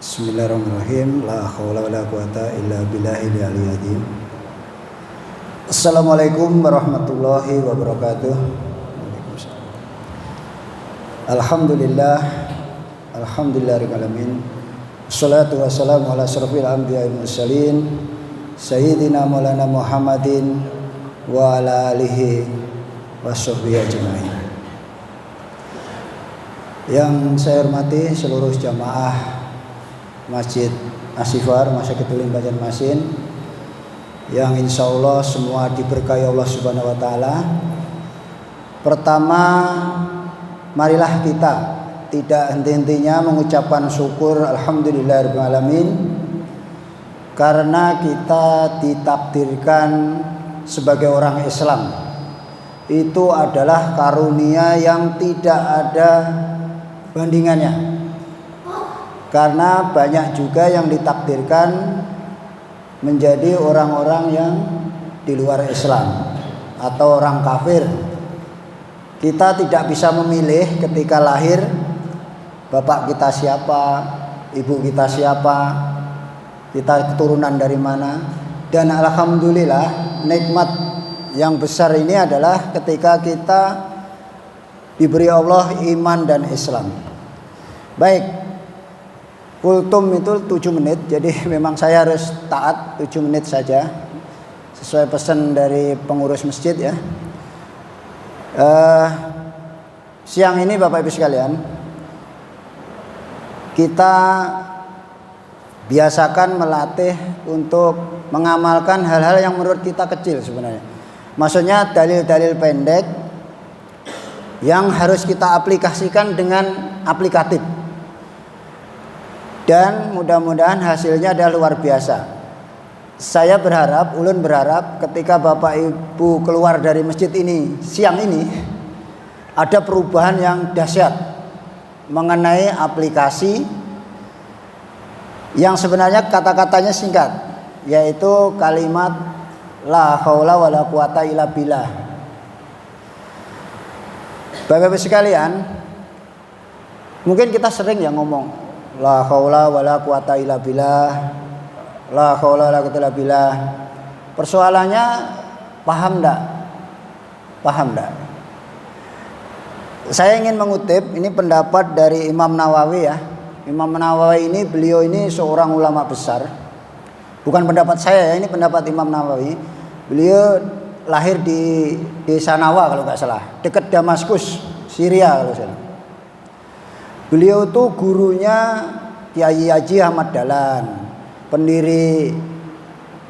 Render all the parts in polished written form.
Bismillahirrahmanirrahim. La haula wala quwata illa billahil aliyyil azim. Assalamualaikum warahmatullahi wabarakatuh. Alhamdulillah. Alhamdulillahirabbil alamin. Wassalatu wassalamu ala asyrofil anbiya'i wal mursalin sayyidina maulana Muhammadin wa ala alihi washabbihi ajmain. Yang saya hormati seluruh jamaah Masjid Asifar, Masyakitul Banjarmasin, yang insya Allah semua diberkahi Allah Subhanahu Wa Taala. Pertama, marilah kita tidak henti-hentinya mengucapkan syukur Alhamdulillahirabbil alamin, karena kita ditakdirkan sebagai orang Islam. Itu adalah karunia yang tidak ada bandingannya. Karena banyak juga yang ditakdirkan menjadi orang-orang yang di luar Islam atau orang kafir. Kita tidak bisa memilih ketika lahir bapak kita siapa, ibu kita siapa, kita keturunan dari mana. Dan alhamdulillah nikmat yang besar ini adalah ketika kita diberi Allah iman dan Islam. Baik, kultum itu 7 menit, jadi memang saya harus taat 7 menit saja sesuai pesan dari pengurus masjid ya. Siang ini Bapak Ibu sekalian, kita biasakan melatih untuk mengamalkan hal-hal yang menurut kita kecil sebenarnya. Maksudnya dalil-dalil pendek yang harus kita aplikasikan dengan aplikatif. Dan mudah-mudahan hasilnya adalah luar biasa. Saya berharap, ulun berharap ketika Bapak Ibu keluar dari masjid ini siang ini, ada perubahan yang dahsyat mengenai aplikasi yang sebenarnya kata-katanya singkat, yaitu kalimat la haula wala quwata illa billah. Bapak Ibu sekalian, mungkin kita sering ya ngomong la haula wala quwata illa billah, la haula wala quwata illa billah. Persoalannya paham enggak? Paham enggak? Saya ingin mengutip ini pendapat dari Imam Nawawi ya. Imam Nawawi ini, beliau ini seorang ulama besar. Bukan pendapat saya ya, ini pendapat Imam Nawawi. Beliau lahir di desa Nawa kalau enggak salah, dekat Damaskus, Syria kalau salah. Beliau tuh gurunya Kiai Haji Ahmad Dahlan, pendiri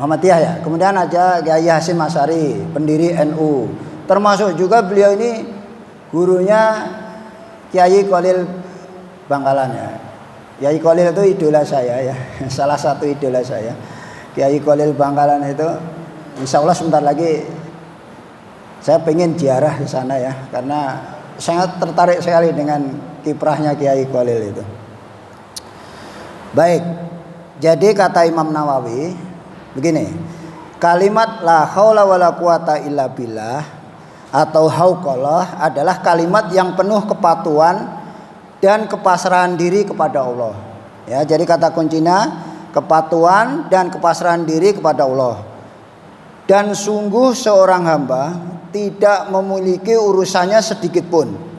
Muhammadiyah ya. Kemudian ada Kiai Hasyim Asy'ari, pendiri NU. Termasuk juga beliau ini gurunya Kiai Khalil Bangkalan ya. Kiai Khalil itu idola saya ya, salah satu idola saya. Kiai Khalil Bangkalan itu, insya Allah sebentar lagi saya pengen ziarah ke sana ya, karena sangat tertarik sekali dengan kiprahnya Kiai Khalil itu. Baik, jadi kata Imam Nawawi begini, kalimat la haula wala quwata illa billah atau hauqalah adalah kalimat yang penuh kepatuhan dan kepasrahan diri kepada Allah. Ya, jadi kata kuncinya kepatuhan dan kepasrahan diri kepada Allah. Dan sungguh seorang hamba tidak memiliki urusannya sedikit pun.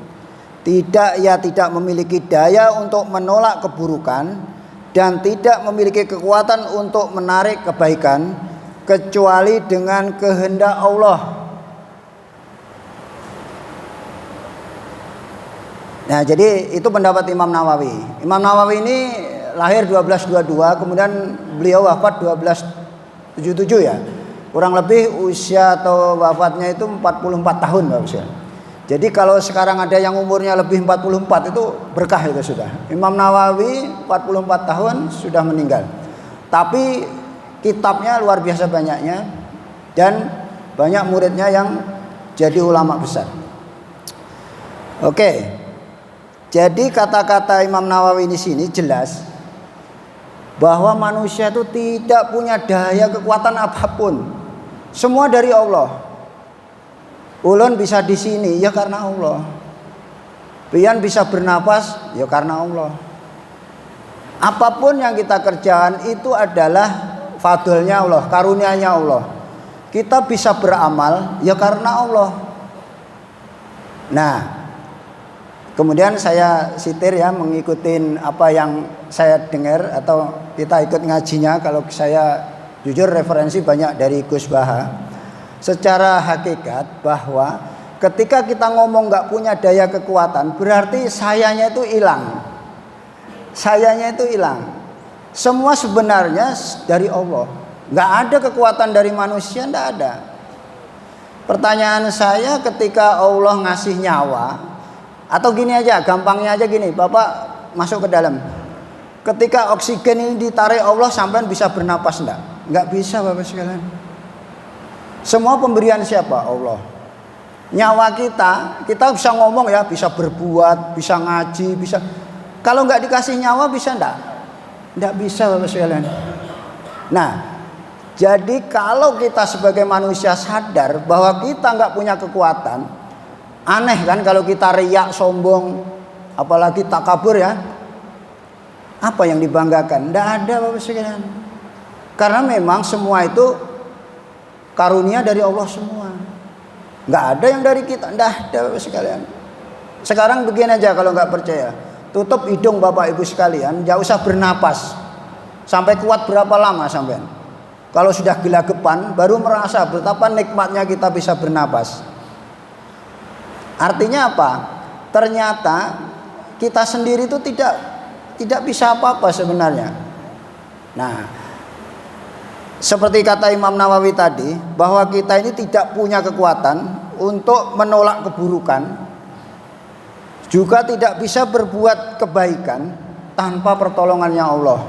Ia tidak memiliki daya untuk menolak keburukan dan tidak memiliki kekuatan untuk menarik kebaikan kecuali dengan kehendak Allah. Nah, jadi itu pendapat Imam Nawawi. Imam Nawawi ini lahir 1222, kemudian beliau wafat 1277 ya. Kurang lebih usia atau wafatnya itu 44 tahun Bapak. Jadi kalau sekarang ada yang umurnya lebih 44 itu berkah itu sudah. Imam Nawawi 44 tahun sudah meninggal. Tapi kitabnya luar biasa banyaknya dan banyak muridnya yang jadi ulama besar. Oke. Jadi kata-kata Imam Nawawi di sini jelas bahwa manusia itu tidak punya daya kekuatan apapun. Semua dari Allah. Ulun bisa di sini ya karena Allah. Pian bisa bernapas ya karena Allah. Apapun yang kita kerjakan itu adalah fadlnya Allah, karunia-Nya Allah. Kita bisa beramal ya karena Allah. Nah, kemudian saya sitir ya, mengikuti apa yang saya dengar atau kita ikut ngajinya. Kalau saya jujur referensi banyak dari Gus Baha. Secara hakikat bahwa ketika kita ngomong nggak punya daya kekuatan, berarti sayanya itu hilang. Sayanya itu hilang. Semua sebenarnya dari Allah. Nggak ada kekuatan dari manusia, nggak ada. Pertanyaan saya, ketika Allah ngasih nyawa, atau gini aja, gampangnya aja gini, Bapak masuk ke dalam. Ketika oksigen ini ditarik Allah, sampai bisa bernapas enggak? Enggak bisa, Bapak sekalian. Semua pemberian siapa? Allah. Nyawa kita bisa ngomong ya, bisa berbuat, bisa ngaji, bisa. Kalau nggak dikasih nyawa bisa enggak? Enggak bisa, Bapak sekalian. Nah, jadi kalau kita sebagai manusia sadar bahwa kita nggak punya kekuatan, aneh kan kalau kita riak, sombong, apalagi takabur ya. Apa yang dibanggakan? Enggak ada, Bapak sekalian. Karena memang semua itu karunia dari Allah semua. Nggak ada yang dari kita, enggak ada, Bapak sekalian. Sekarang begini aja, kalau nggak percaya, tutup hidung Bapak Ibu sekalian, nggak usah bernapas. Sampai kuat berapa lama sampean? Kalau sudah gelagapan, baru merasa betapa nikmatnya kita bisa bernapas. Artinya apa? Ternyata kita sendiri itu tidak bisa apa-apa sebenarnya. Nah, seperti kata Imam Nawawi tadi, bahwa kita ini tidak punya kekuatan untuk menolak keburukan, juga tidak bisa berbuat kebaikan tanpa pertolongannya Allah.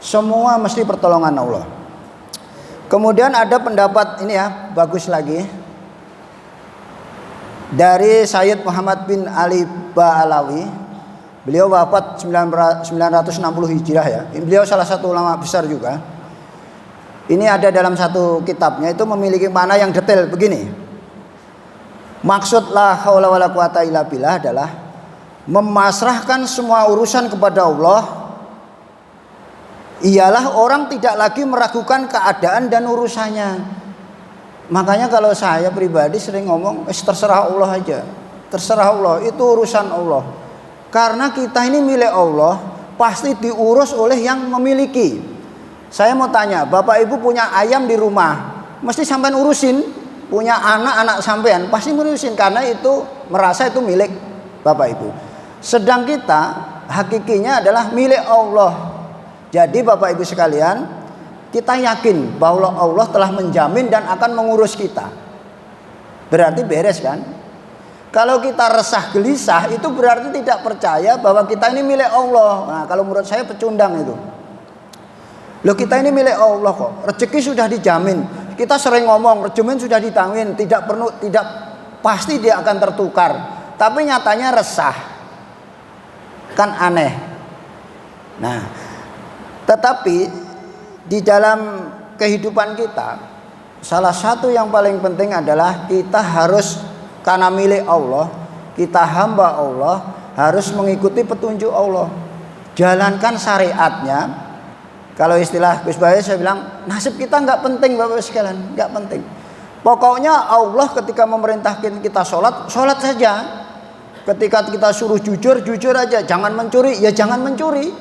Semua mesti pertolongan Allah. Kemudian ada pendapat ini ya, bagus lagi, dari Sayyid Muhammad bin Ali Ba'alawi. Beliau wafat 960 Hijriah ya. Beliau salah satu ulama besar juga. Ini ada dalam satu kitabnya, itu memiliki makna yang detail begini. Maksud la haula wala quwata illa billah adalah memasrahkan semua urusan kepada Allah. Ialah orang tidak lagi meragukan keadaan dan urusannya. Makanya kalau saya pribadi sering ngomong, terserah Allah aja. Terserah Allah, itu urusan Allah. Karena kita ini milik Allah, pasti diurus oleh yang memiliki. Saya mau tanya, Bapak Ibu punya ayam di rumah, mesti sampean urusin. Punya anak-anak sampean, pasti ngurusin, karena itu merasa itu milik Bapak Ibu. Sedang kita hakikinya adalah milik Allah. Jadi Bapak Ibu sekalian, kita yakin bahwa Allah telah menjamin dan akan mengurus kita. Berarti beres kan? Kalau kita resah gelisah, itu berarti tidak percaya bahwa kita ini milik Allah. Nah, kalau menurut saya pecundang itu. Loh, kita ini milik Allah kok. Rezeki sudah dijamin. Kita sering ngomong rezeki sudah ditanggung, tidak pasti dia akan tertukar. Tapi nyatanya resah. Kan aneh. Nah, tetapi di dalam kehidupan kita, salah satu yang paling penting adalah kita harus, karena milik Allah, kita hamba Allah, harus mengikuti petunjuk Allah, jalankan syariatnya. Kalau istilah Gus Bae, saya bilang nasib kita nggak penting, Bapak sekalian, nggak penting. Pokoknya Allah ketika memerintahkan kita sholat saja. Ketika kita suruh jujur aja, jangan mencuri, ya jangan mencuri.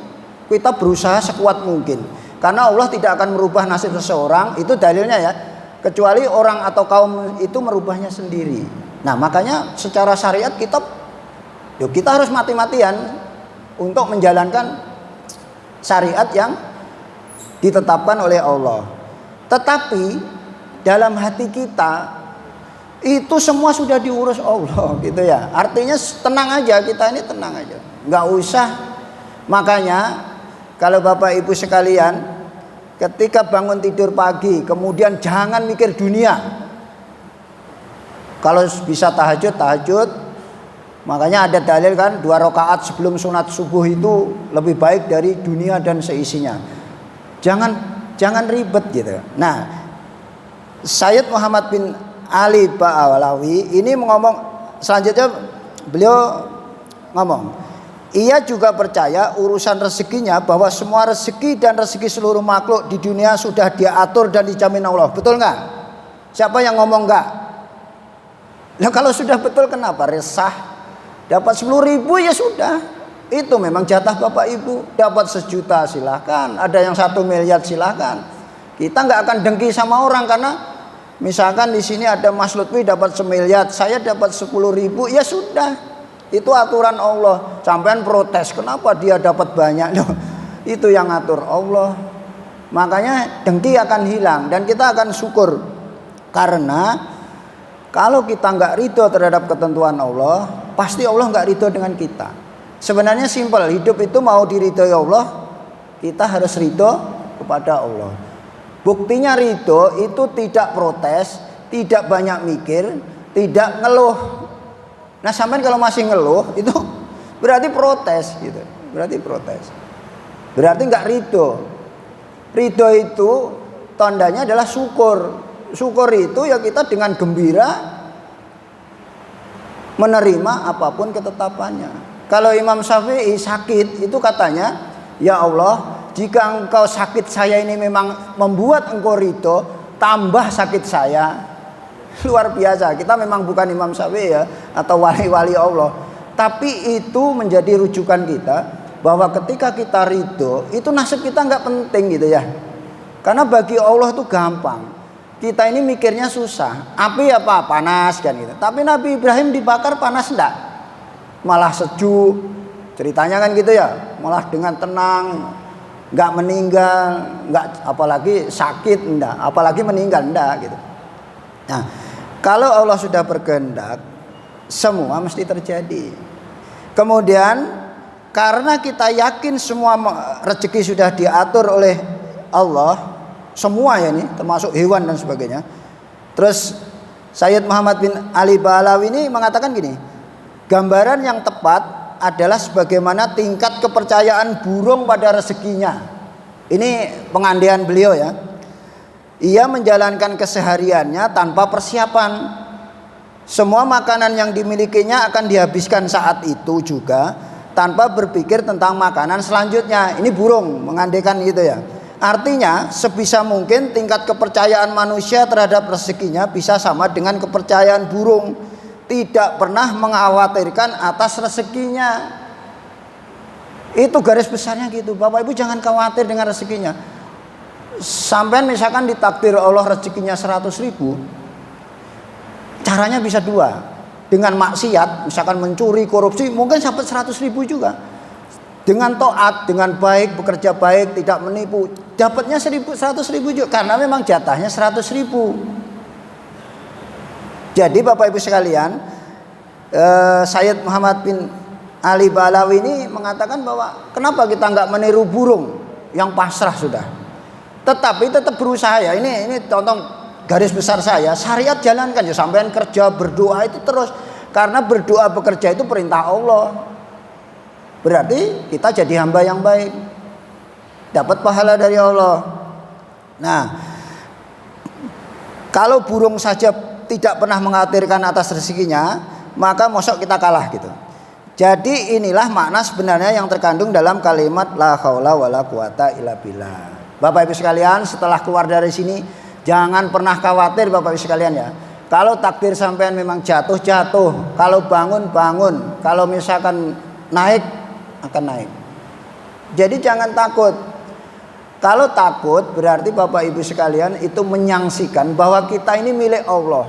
Kita berusaha sekuat mungkin, karena Allah tidak akan merubah nasib seseorang, itu dalilnya ya, kecuali orang atau kaum itu merubahnya sendiri. Nah, makanya secara syariat kita harus mati-matian untuk menjalankan syariat yang ditetapkan oleh Allah. Tetapi dalam hati kita itu semua sudah diurus Allah gitu ya. Artinya tenang aja, kita ini tenang aja, nggak usah. Makanya kalau Bapak Ibu sekalian, ketika bangun tidur pagi, kemudian jangan mikir dunia. Kalau bisa tahajud. Makanya ada dalil kan, 2 rakaat sebelum sunat subuh itu lebih baik dari dunia dan seisinya. Jangan ribet gitu. Nah, Sayyid Muhammad bin Ali Ba'alawi ini ngomong selanjutnya, beliau ngomong, Ia juga percaya urusan rezekinya, bahwa semua rezeki dan rezeki seluruh makhluk di dunia sudah diatur dan dijamin Allah. Betul nggak? Siapa yang ngomong nggak? Nah kalau sudah betul kenapa resah? Dapat 10.000 ya sudah. Itu memang jatah Bapak Ibu. Dapat 1 juta silahkan, ada yang 1 miliar silahkan. Kita nggak akan dengki sama orang, karena misalkan di sini ada Mas Lutfi dapat 1 miliar, saya dapat 10.000, ya sudah. Itu aturan Allah. Sampean protes, kenapa dia dapat banyak? Loh, itu yang ngatur Allah. Makanya dengki akan hilang dan kita akan syukur. Karena kalau kita nggak ridho terhadap ketentuan Allah, pasti Allah nggak ridho dengan kita. Sebenarnya simpel, hidup itu mau diridhoi Allah, kita harus ridho kepada Allah. Buktinya ridho itu tidak protes, tidak banyak mikir, tidak ngeluh. Nah sampean kalau masih ngeluh itu berarti protes gitu. Berarti protes. Berarti nggak ridho. Ridho itu tandanya adalah syukur. Syukur itu ya kita dengan gembira menerima apapun ketetapannya. Kalau Imam Syafi'i sakit itu katanya, ya Allah, jika engkau sakit saya ini memang membuat engkau ridho, tambah sakit saya. Luar biasa. Kita memang bukan Imam Syafi'i ya, atau wali-wali Allah, tapi itu menjadi rujukan kita bahwa ketika kita ridho itu nasib kita nggak penting gitu ya. Karena bagi Allah itu gampang. Kita ini mikirnya susah. Api apa? Panas kan gitu. Tapi Nabi Ibrahim dibakar panas enggak? Malah sejuk. Ceritanya kan gitu ya. Malah dengan tenang, nggak meninggal, nggak apalagi sakit enggak, apalagi meninggal enggak gitu. Nah, kalau Allah sudah berkehendak, semua mesti terjadi. Kemudian karena kita yakin semua rezeki sudah diatur oleh Allah, semua ya ini termasuk hewan dan sebagainya. Terus Sayyid Muhammad bin Ali Ba'alawi ini mengatakan gini, gambaran yang tepat adalah sebagaimana tingkat kepercayaan burung pada rezekinya. Ini pengandaian beliau ya. Ia menjalankan kesehariannya tanpa persiapan. Semua makanan yang dimilikinya akan dihabiskan saat itu juga, tanpa berpikir tentang makanan selanjutnya. Ini burung mengandaikan gitu ya. Artinya sebisa mungkin tingkat kepercayaan manusia terhadap rezekinya bisa sama dengan kepercayaan burung, tidak pernah mengkhawatirkan atas rezekinya. Itu garis besarnya gitu. Bapak Ibu jangan khawatir dengan rezekinya. Sampai misalkan ditakdir Allah rezekinya 100.000, caranya bisa dua. Dengan maksiat, misalkan mencuri, korupsi, mungkin sampai 100.000 juga. Dengan taat, dengan baik, bekerja baik, tidak menipu, dapatnya 100.000 juga, karena memang jatahnya 100.000. Jadi Bapak Ibu sekalian, Sayyid Muhammad bin Ali Ba'alawi ini mengatakan bahwa kenapa kita nggak meniru burung yang pasrah sudah, tetapi tetap berusaha ya. Ini contoh garis besar saya, syariat jalankan ya, sampean kerja berdoa itu terus, karena berdoa bekerja itu perintah Allah. Berarti kita jadi hamba yang baik, dapat pahala dari Allah. Nah, kalau burung saja tidak pernah mengkhawatirkan atas rezekinya, maka mosok kita kalah gitu. Jadi inilah makna sebenarnya yang terkandung dalam kalimat la haula wala quwata illa billah. Bapak Ibu sekalian, setelah keluar dari sini jangan pernah khawatir Bapak Ibu sekalian ya. Kalau takdir sampean memang jatuh, kalau bangun, kalau misalkan naik, akan naik. Jadi jangan takut. Kalau takut berarti Bapak Ibu sekalian itu menyaksikan bahwa kita ini milik Allah.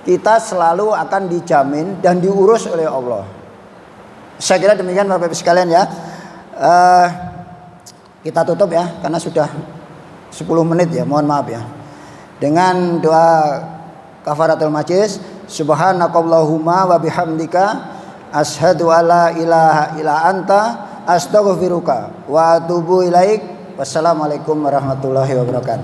Kita selalu akan dijamin dan diurus oleh Allah. Saya kira demikian Bapak Ibu sekalian ya. Kita tutup ya, karena sudah 10 menit ya, mohon maaf ya. Dengan doa kafaratul majlis, subhanakallahumma wa bihamdika asyhadu alla ilaha illa anta astaghfiruka wa atubu ilaik. Wassalamualaikum warahmatullahi wabarakatuh.